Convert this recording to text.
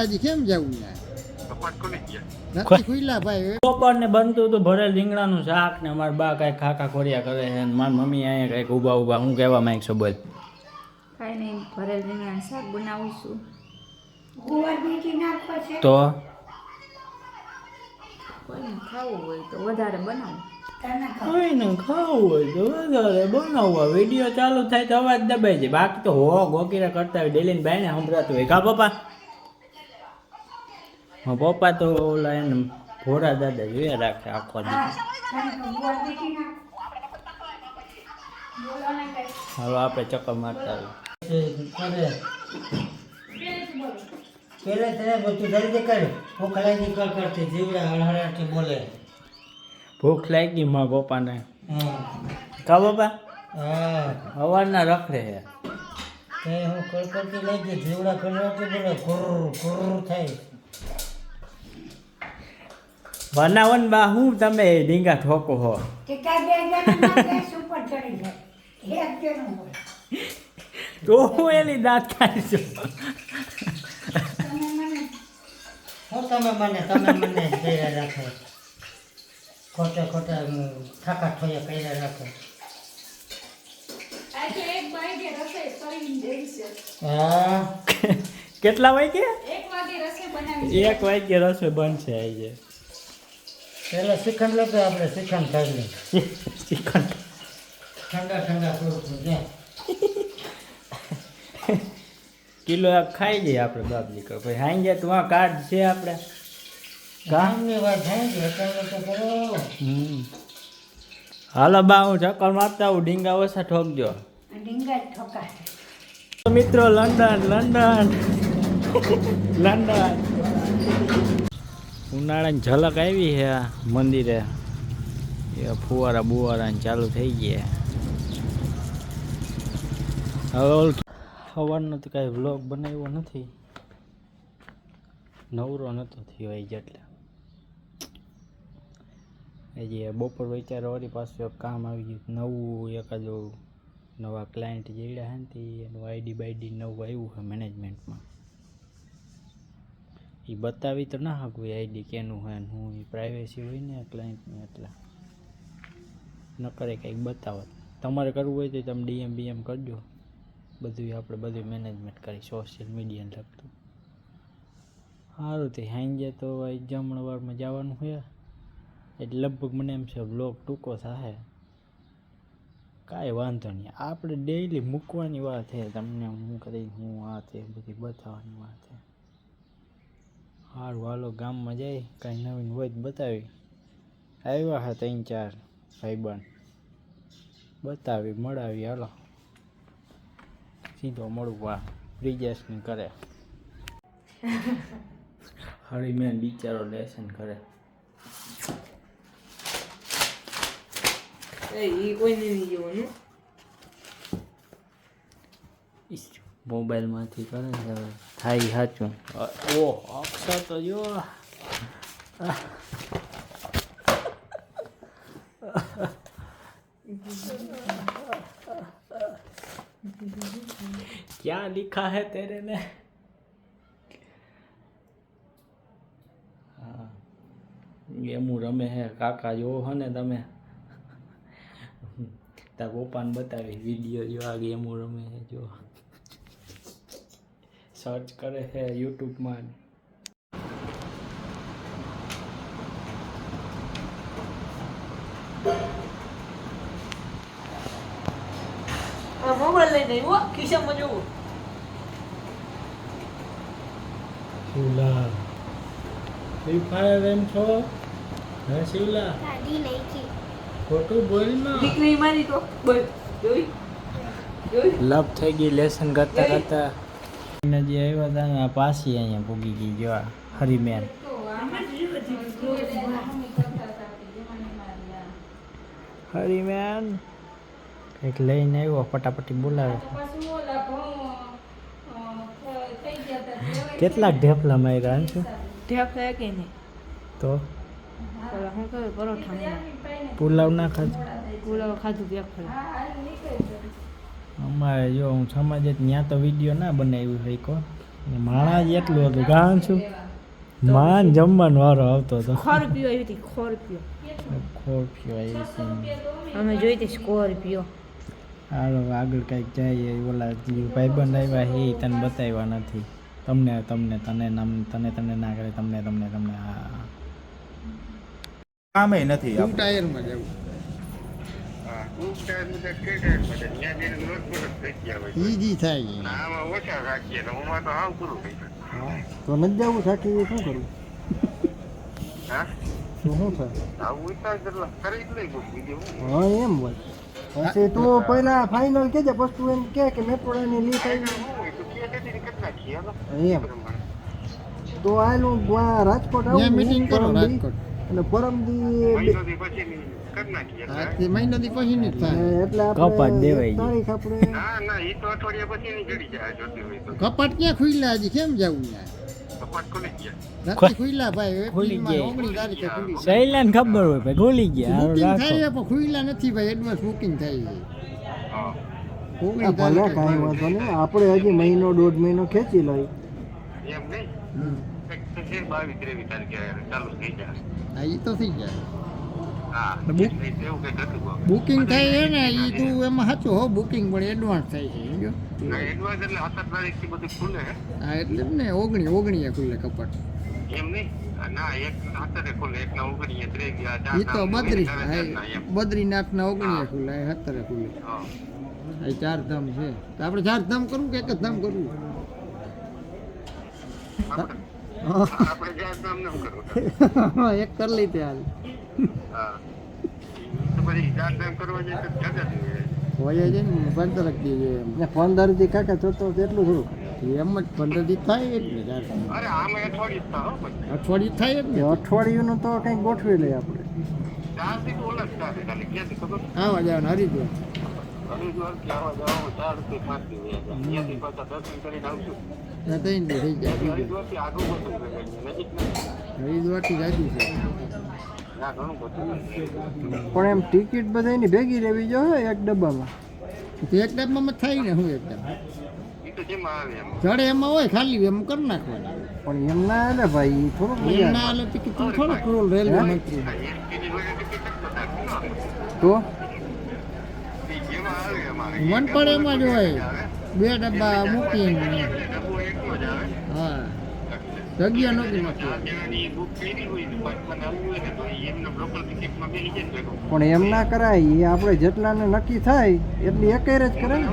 હજી કેમ જવું બપોર ને બનતું હતું ભરેલ રીંગણાનું શાક ને અમારા બા કઈ ખાકા ખોરિયા કરે છે અને મારી મમ્મી અહીંયા કઈક ઊભા ઊભા હું કહેવા માંગશો બોલ કાંઈ નહીં ભરેલ રીંગણાનું શાક બનાવું છું તો કોઈને ખાવું હોય તો વધારે બનાવું કોઈને ખાવું હોય તો વધારે બનાવવા વિડીયો ચાલુ થાય તો અવાજ દબાઈ જાય બાકી તો હો ગોકીરા કરતા હોય ડેલી બાઈને સંભળાતું હોય કા પપ્પા હા પપ્પા તો ઓલા એને ભોરા દાદા જોયા રાખે આખો દિવસ હવે આપણે ચક્કર મારતા પેલે તને બધું જલ્દી કર ભૂખ લાગી કરતી જીવડા હળહળાટી બોલે ભૂખ લાગી મારા પપ્પાને કા પપ્પા સવારના રખડે છે તે હું કડકડતી લાગી જીવડા હળહળાટી બોલે ઘુર ઘુર થાય બનાવન બા હું તમે ડીંગા ઠોકો હો તો હું એની દાંત ખાઈશું હું તમે મને કર્યા રાખો ખોટા ખોટા ઠાકા ઠોયા કર્યા રાખો હા કેટલા વાગે 1 વાગે રસોઈ બનશે આજે પેલા શ્રીખંડ લેતો આપણે શ્રીખંડ ખાઈ લઈએ શ્રીખંડ ઠંડા ઠંડા થોડું જ્યાં કિલો ખાઈ જઈએ આપણે બાપ દીકરો પછી હાઈ જાય તું આ કાર્ડ છે આપણે ગામની વાત થાય છે અત્યારે તો કરો હાલો બા હું ચક્કર મારતા આવું ડીંગા ઓછા ઠોકજો ડીંગા ઠોકા મિત્રો લંડન ઉનાળાની ઝલક આવી છે આ મંદિરે એ ફુવારા બુવારા ચાલુ થઈ ગયા હવે સવારનો તો કાંઈ વ્લોગ બનાવ્યો નથી નવરો નહોતો થયો એ જેટલે એ જે બપોર વિચારો વળી પાછું એક કામ આવી ગયું નવું એકાદો નવા ક્લાયન્ટ જેડ્યા હે ને એનું આઈડી બાઈડી નવું આવ્યું છે મેનેજમેન્ટમાં એ બતાવી તો ના શકું આઈડી કેનું હોય ને હું એ પ્રાઇવેસી હોય ને ક્લાયન્ટની એટલે ન કરે કંઈક બતાવો તમારે કરવું હોય તો તમે ડીએમ બીએમ કરજો બધું આપણે બધું મેનેજમેન્ટ કરી સોશિયલ મીડિયાને લગતું સારું તે હાંજે તો જમણવારમાં જવાનું હોય એટલે લગભગ મને એમ છે બ્લોગ ટૂંકો થાય કાંઈ વાંધો નહીં આપણે ડેઈલી મૂકવાની વાત છે તમને હું કરી હું આ તે બધી બતાવવાની વાત છે સારું હાલો ગામમાં જાય કાંઈ નવીન હોય તો બતાવી આવ્યા હા 3-4 ભાઈબંધ બતાવી મળાવી હાલો સીધો મળવા બ્રિજેશની કરે હળી મેં બિચારો લેસન કરે મોબાઈલમાંથી કરે છે થાય સાચું ઓ અક્ષર તો જો क्या लिखा है तेरे में हाँ गेमू रमे है काका जो हो ने तमे तार पप्पाने बतावी वीडियो जो आ गेमू रमे है जो सर्च करे है यूट्यूब में મોબાઈલ લઈને આવ્યો ખિસ્સામાં જોવું शिवला फ्री फायर एम छो है शिवला गाड़ी नहीं की खोटू बोल ना દીકરી મારી તો બોલ જોઈ લપ થઈ ગઈ લેસન કરતા કરતા નજી આવ્યા હતા ને પાછી અહીંયા પૂગી ગઈ જો હરીમેન હરીમેન કંઈક લઈને આવ્યો ફટાફટી બોલાવે કેટલાક ઢેફલા માર્યા છું ઢેપ થાય કે નહીં તો પેલા હું કહે પરોઠા પુલાવ ના ખાધું પુલાવ ખાધું બે ફરે અમારે જો હું સમાજે ત્યાં તો વિડીયો ના બનાવ્યું હોય કો માણા જ એટલું હતું કારણ છું માન જમવાનો વારો આવતો હતો સ્કોર્પિયો આવી હતી સ્કોર્પિયો ખોફિયો આવી હતી અમે જોઈ હતી સ્કોર્પિયો હાલો આગળ કંઈક જાય ઓલા જે ભાઈબંધ આવ્યા એ તને બતાવ્યા નથી તમને તમને તને નામ તને ના કરે તમને તમને તમને હા કામે નથી ટુ ટાયરમાં જવું ઈજી થાય તો નથી જવું સાચી શું કરું તો શું થાય હા એમ હોય પછી તું પહેલા ફાઇનલ કેજે પછી તું એમ કે મેટ્રોની લીક આવી એમ તો આનું રાજકોટ આવું મીટિંગ કરો રાજકોટ અને પરમદી મહિનાથી પછી નહીં થાય એટલે કપાટ દેવાઈ ગયું. તારીખ આપણે કપાટ ક્યાં ખુલ્લા હજી કેમ જવું નથી ખુલ્લા ભાઈ ખુલી ગયા. 19 તારીખે ખુલી શૈલાને ખબર હોય ભાઈ ગોલી ગયા હારું બુકિંગ રાખો થાય પણ ખુલ્લા નથી ભાઈ એડવાન્સ બુકિંગ થાય છે 19 ભલે તારીખે કાંઈ વાંધો નહીં આપણે હજી મહિનો દોઢ મહિનો ખેંચી લઈ હા એ તો થઈ જાય બુકિંગ થાય છે ને એ તું એમાં સાચું હો બુકિંગ પણ એડવાન્સ થાય છે સમજો હા એટલે જ ને ઓગણીએ ખુલ્લે કપાટ એ તો બદ્રીનાથના ઓગણીએ ખુલ્લે 17 ખુલ્લે એ 4 ધામ છે તો આપણે 4 ધામ કરવું કે એક જ ધામ કરવું એક કરી લીધી હાલ હોય છે ને 15 દી એમ 15 દી કાકા જોતો એટલું થોડું એમ જ 15 દી થાય એટલે અઠવાડિયું થાય જ ને અઠવાડિયું તો કંઈક ગોઠવી લઈએ આપણે આવા જવાનું હરિદ્વાર થઈ જાય હરિદ્વારથી જાજુ છે પણ એમ ટિકિટ બધાની ભેગી રહેવી જોઈએ એક ડબ્બામાં તો એક ડબ્બામાં થાય ને હું એકદમ જડે એમાં હોય ખાલી એમ કરી નાખવાનું પણ એમ ના હાલે ભાઈ ઈ થોડુંક એમ મજા ના હાલે ટિકિટ તું થોડો ક્રોલ રેલવે મંત્રી તો મન પડે એમાં જ હોય 2 ડબ્બા મૂકીને હા જગ્યા નહોતી મળતી પણ એમ ના કરાય એ આપણે જેટલાને નક્કી થાય એટલી એકેર જ કરે ને